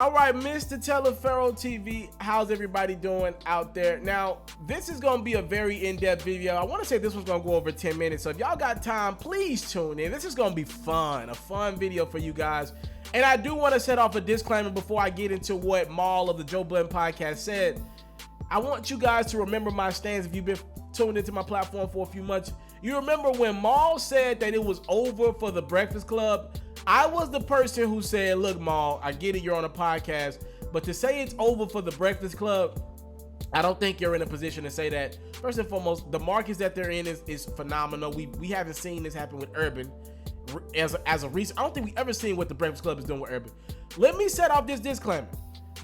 All right, Mr. Taliaferro TV, how's everybody doing out there? Now, this is going to be a very in-depth video. I want to say this one's going to go over 10 minutes, so if y'all got time, please tune in. This is going to be fun, a fun video for you guys. And I do want to set off a disclaimer before I get into what Maul of the Joe Budden podcast said. I want you guys to remember my stance if you've been tuned into my platform for a few months. You remember when Maul said that it was over for the Breakfast Club? I was the person who said, look, Maul, I get it, you're on a podcast, but to say it's over for the Breakfast Club, I don't think you're in a position to say that. First and foremost, the markets that they're in is phenomenal. We haven't seen this happen with Urban as a recent. I don't think we ever seen what the Breakfast Club is doing with Urban. Let me set off this disclaimer.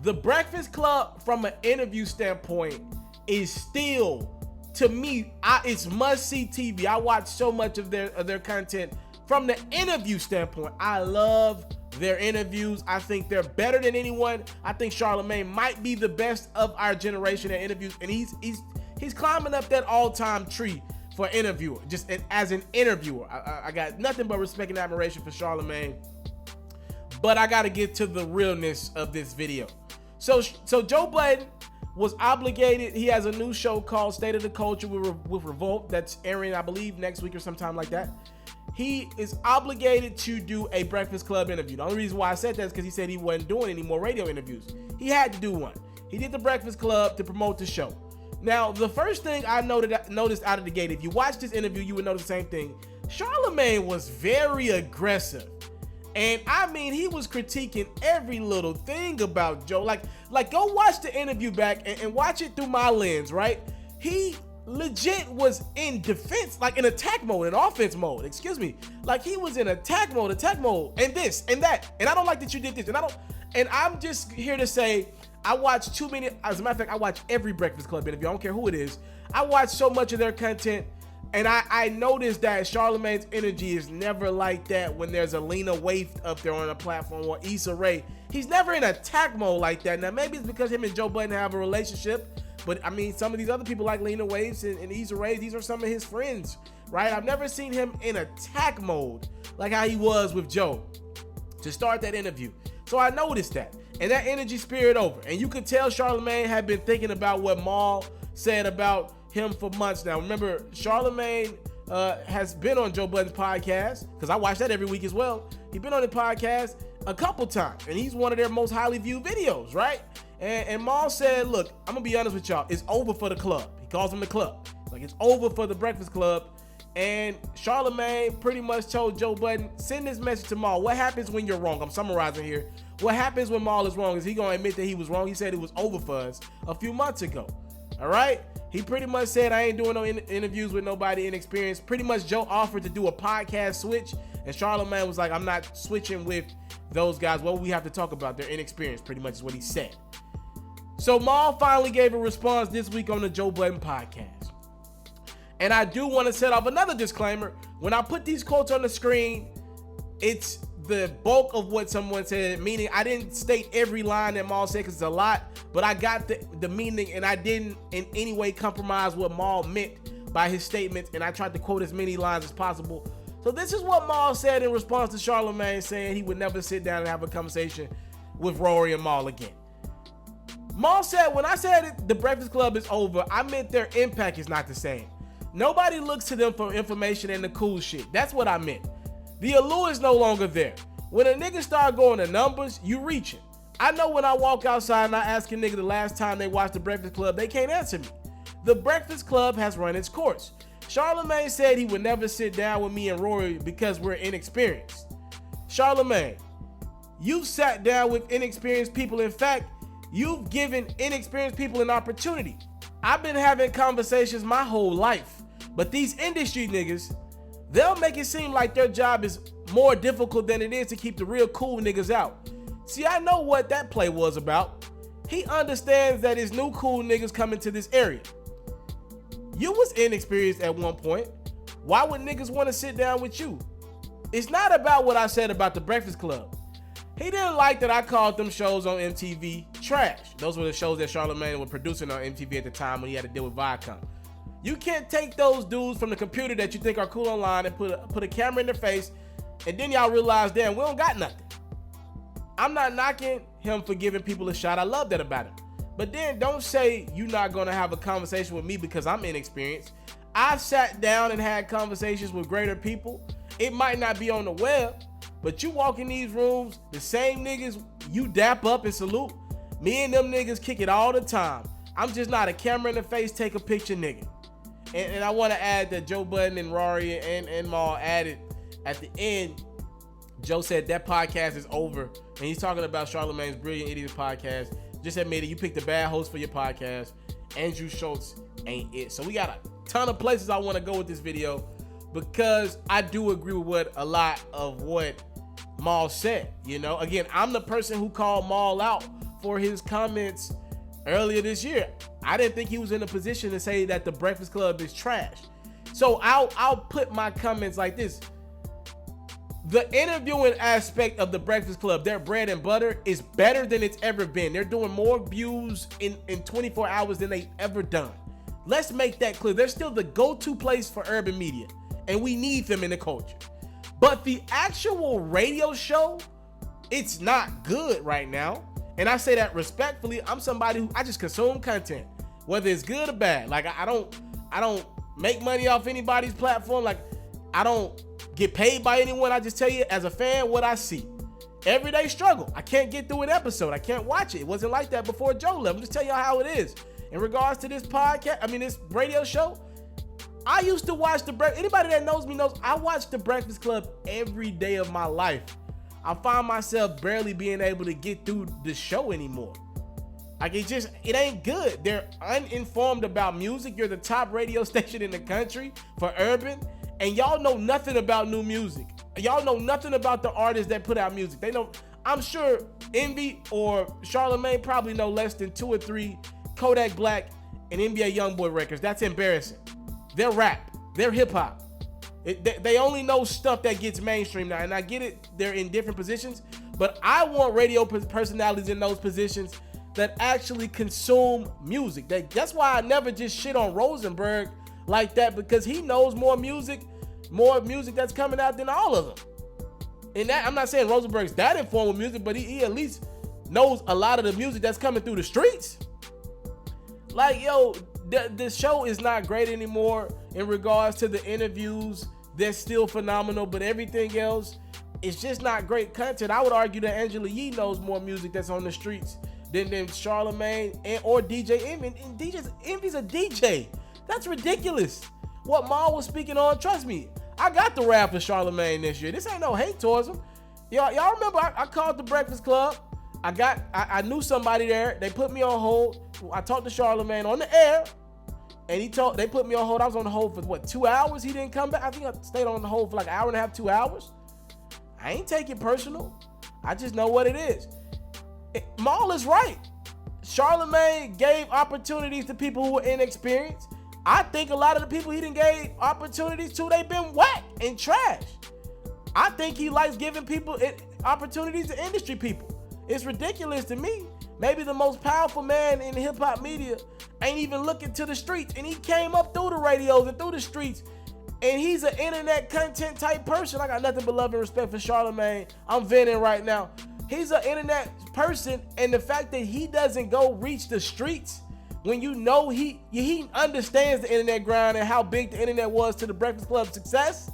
The Breakfast Club, from an interview standpoint, is still, to me, it's must-see TV. I watch so much of their content. From the interview standpoint, I love their interviews. I think they're better than anyone. I think Charlamagne might be the best of our generation at interviews, and he's climbing up that all-time tree for interviewer, just as an interviewer. I got nothing but respect and admiration for Charlamagne, but I got to get to the realness of this video. So Joe Budden was obligated. He has a new show called State of the Culture with Revolt that's airing, I believe, next week or sometime like that. He is obligated to do a Breakfast Club interview. The only reason why I said that is because he said he wasn't doing any more radio interviews. He had to do one. He did the Breakfast Club to promote the show. Now, the first thing I noticed out of the gate, if you watch this interview, you would notice the same thing. Charlamagne was very aggressive. And I mean, he was critiquing every little thing about Joe. Like go watch the interview back and watch it through my lens, right? He legit was in defense, like in attack mode, in offense mode, excuse me. Like he was in attack mode, and this and that. And I don't like that you did this. And I'm just here to say, I watch too many. As a matter of fact, I watch every Breakfast Club interview. I don't care who it is. I watch so much of their content. And I noticed that Charlamagne's energy is never like that when there's a Lena Waithe up there on a platform or Issa Rae. He's never in attack mode like that. Now, maybe it's because him and Joe Budden have a relationship. But, I mean, some of these other people like Lena Waithe and Issa Rae, these are some of his friends, right? I've never seen him in attack mode like how he was with Joe to start that interview. So I noticed that. And that energy spirted over. And you could tell Charlamagne had been thinking about what Maul said about him for months now. Remember, Charlamagne has been on Joe Budden's podcast, because I watch that every week as well. He's been on the podcast a couple times, and he's one of their most highly viewed videos, right? And Maul said, look, I'm going to be honest with y'all. It's over for the club. He calls him the club. Like, it's over for the Breakfast Club. And Charlamagne pretty much told Joe Budden, send this message to Maul. What happens when you're wrong? I'm summarizing here. What happens when Maul is wrong? Is he going to admit that he was wrong? He said it was over for us a few months ago. All right? He pretty much said, I ain't doing no interviews with nobody inexperienced. Pretty much Joe offered to do a podcast switch, and Charlamagne was like, I'm not switching with those guys. What we have to talk about? They're inexperienced, pretty much is what he said. So Maul finally gave a response this week on the Joe Budden podcast. And I do want to set off another disclaimer. When I put these quotes on the screen, it's the bulk of what someone said, meaning I didn't state every line that Maul said because it's a lot, but I got the meaning, and I didn't in any way compromise what Maul meant by his statements, and I tried to quote as many lines as possible. So this is what Maul said in response to Charlamagne saying he would never sit down and have a conversation with Rory and Maul again. Maul said, when I said the Breakfast Club is over, I meant their impact is not the same. Nobody looks to them for information and the cool shit. That's what I meant. The allure is no longer there. When a nigga start going to numbers, you reaching. I know when I walk outside and I ask a nigga the last time they watched the Breakfast Club, they can't answer me. The Breakfast Club has run its course. Charlamagne said he would never sit down with me and Rory because we're inexperienced. Charlamagne, you've sat down with inexperienced people. In fact, you've given inexperienced people an opportunity. I've been having conversations my whole life, but these industry niggas, they'll make it seem like their job is more difficult than it is to keep the real cool niggas out. See, I know what that play was about. He understands that his new cool niggas coming to this area. You was inexperienced at one point. Why would niggas want to sit down with you? It's not about what I said about the Breakfast Club. He didn't like that I called them shows on MTV trash. Those were the shows that Charlamagne was producing on MTV at the time when he had to deal with Viacom. You can't take those dudes from the computer that you think are cool online and put a camera in their face, and then y'all realize, damn, we don't got nothing. I'm not knocking him for giving people a shot. I love that about him. But then don't say you're not going to have a conversation with me because I'm inexperienced. I've sat down and had conversations with greater people. It might not be on the web, but you walk in these rooms, the same niggas you dap up and salute, me and them niggas kick it all the time. I'm just not a camera in the face, take a picture nigga. And I want to add that Joe Budden and Rory and Maul added at the end, Joe said that podcast is over. And he's talking about Charlamagne's Brilliant Idiots podcast. Just admitted you picked a bad host for your podcast. Andrew Schultz ain't it. So we got a ton of places I want to go with this video because I do agree with a lot of what Maul said. You know, again, I'm the person who called Maul out for his comments earlier this year. I didn't think he was in a position to say that the Breakfast Club is trash. So I'll put my comments like this. The interviewing aspect of the Breakfast Club, their bread and butter, is better than it's ever been. They're doing more views in 24 hours than they've ever done. Let's make that clear. They're still the go-to place for urban media, and we need them in the culture. But the actual radio show, it's not good right now. And I say that respectfully. I'm somebody who I just consume content, whether it's good or bad. Like I don't make money off anybody's platform. Like I don't get paid by anyone. I just tell you as a fan what I see. Everyday struggle. I can't get through an episode. I can't watch it. It wasn't like that before Joe left. I'm just telling y'all how it is. In regards to this podcast, this radio show, I used to watch anybody that knows me knows I watch the Breakfast Club every day of my life. I find myself barely being able to get through the show anymore. Like it ain't good. They're uninformed about music. You're the top radio station in the country for urban. And y'all know nothing about new music. Y'all know nothing about the artists that put out music. They know, I'm sure Envy or Charlamagne probably know less than 2 or 3 Kodak Black and NBA Youngboy records. That's embarrassing. They're rap. They're hip hop. They only know stuff that gets mainstream now. And I get it. They're in different positions. But I want radio personalities in those positions that actually consume music. That's why I never just shit on Rosenberg like that, because he knows more music that's coming out than all of them. And that, I'm not saying Rosenberg's that informed with music, but he at least knows a lot of the music that's coming through the streets. Like, yo, the show is not great anymore in regards to the interviews. They're still phenomenal, but everything else is just not great content. I would argue that Angela Yee knows more music that's on the streets than Charlamagne or DJ Envy. And Envy's a DJ. That's ridiculous. What Maul was speaking on, trust me, I got the rap for Charlamagne this year. This ain't no hate towards him. Y'all remember I called the Breakfast Club. I knew somebody there. They put me on hold. I talked to Charlamagne on the air, and they put me on hold. I was on the hold for 2 hours. He didn't come back. I think I stayed on the hold for like an hour and a half, 2 hours. I ain't take it personal. I just know what it is. Maul is right. Charlamagne gave opportunities to people who were inexperienced. I think a lot of the people he done gave opportunities to, they've been whack and trash. I think he likes giving people opportunities to industry people. It's ridiculous to me. Maybe the most powerful man in hip-hop media ain't even looking to the streets, and he came up through the radios and through the streets, and he's an internet content type person. I got nothing but love and respect for Charlamagne. I'm venting right now. He's an internet person, and the fact that he doesn't go reach the streets when you know he understands the internet grind and how big the internet was to the Breakfast Club's success.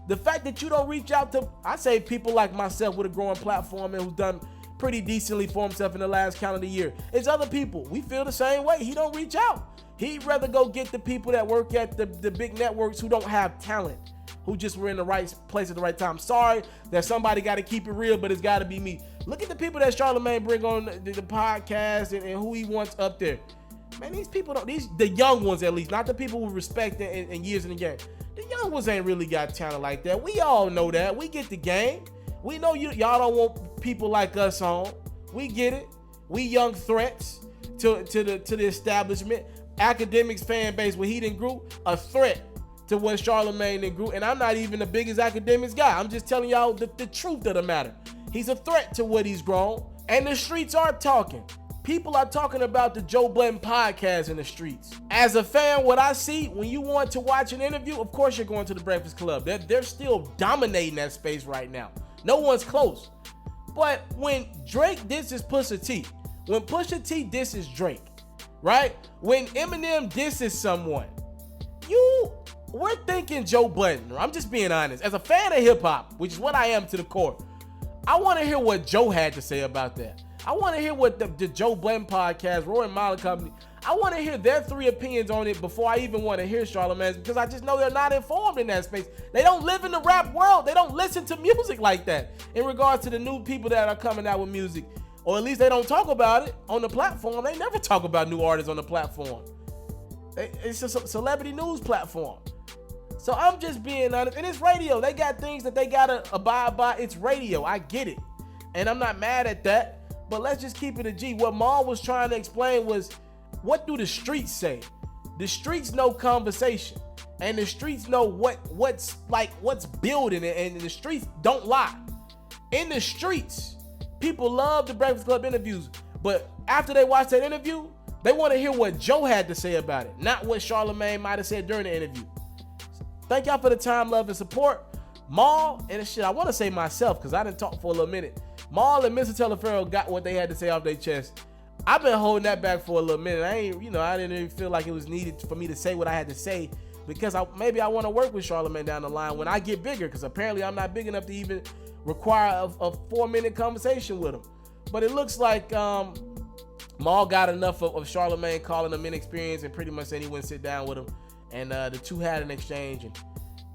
The fact that you don't reach out to, I say, people like myself with a growing platform and who's done pretty decently for himself in the last calendar year. It's other people. We feel the same way. He don't reach out. He'd rather go get the people that work at the big networks who don't have talent, who just were in the right place at the right time. Sorry that somebody got to keep it real, but it's got to be me. Look at the people that Charlamagne bring on the podcast and who he wants up there. Man, these people the young ones at least, not the people who respect and years in the game. The young ones ain't really got talent like that. We all know that. We get the game. We know y'all don't want people like us on. We get it. We young threats to the establishment. Academics fan base where he done grew, a threat to what Charlamagne done grew. And I'm not even the biggest academics guy. I'm just telling y'all the truth of the matter. He's a threat to what he's grown. And the streets are talking. People are talking about the Joe Budden podcast in the streets. As a fan, what I see, when you want to watch an interview, of course you're going to the Breakfast Club. They're still dominating that space right now. No one's close. But when Drake disses Pusha T, when Pusha T disses Drake, right? When Eminem disses someone, we're thinking Joe Budden. I'm just being honest. As a fan of hip hop, which is what I am to the core, I want to hear what Joe had to say about that. I want to hear what the Joe Budden podcast, Roy and Molly Company, I want to hear their 3 opinions on it before I even want to hear Charlamagne's, because I just know they're not informed in that space. They don't live in the rap world. They don't listen to music like that in regards to the new people that are coming out with music. Or at least they don't talk about it on the platform. They never talk about new artists on the platform. It's a celebrity news platform. So I'm just being honest. And it's radio. They got things that they got to abide by. It's radio. I get it. And I'm not mad at that. But let's just keep it a G. What Maul was trying to explain was, what do the streets say? The streets know conversation. And the streets know what's building, and the streets don't lie. In the streets, people love the Breakfast Club interviews. But after they watch that interview, they want to hear what Joe had to say about it, not what Charlamagne might have said during the interview. Thank y'all for the time, love, and support. Maul and shit, I want to say myself, because I didn't talk for a little minute. Maul and Mr. Taliaferro got what they had to say off their chest. I've been holding that back for a little minute. I didn't even feel like it was needed for me to say what I had to say, because maybe I want to work with Charlamagne down the line when I get bigger, because apparently I'm not big enough to even require a 4-minute conversation with him. But it looks like Maul got enough of Charlamagne calling him inexperienced and pretty much said he wouldn't sit down with him. And the two had an exchange, and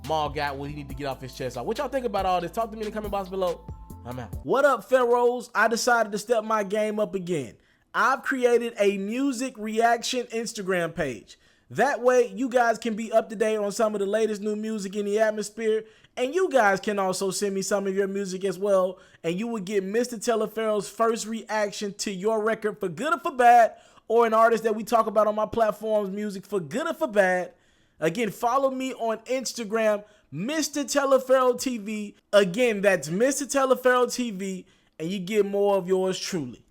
Maul got what he needed to get off his chest. What y'all think about all this? Talk to me in the comment box below. I'm out. What up, Pharaohs? I decided to step my game up again. I've created a music reaction Instagram page. That way, you guys can be up to date on some of the latest new music in the atmosphere. And you guys can also send me some of your music as well. And you will get Mr. Taliaferro's first reaction to your record, for good or for bad, or an artist that we talk about on my platform's music, for good or for bad. Again, follow me on Instagram, Mr. Taliaferro TV. Again, that's Mr. Taliaferro TV. And you get more of yours truly.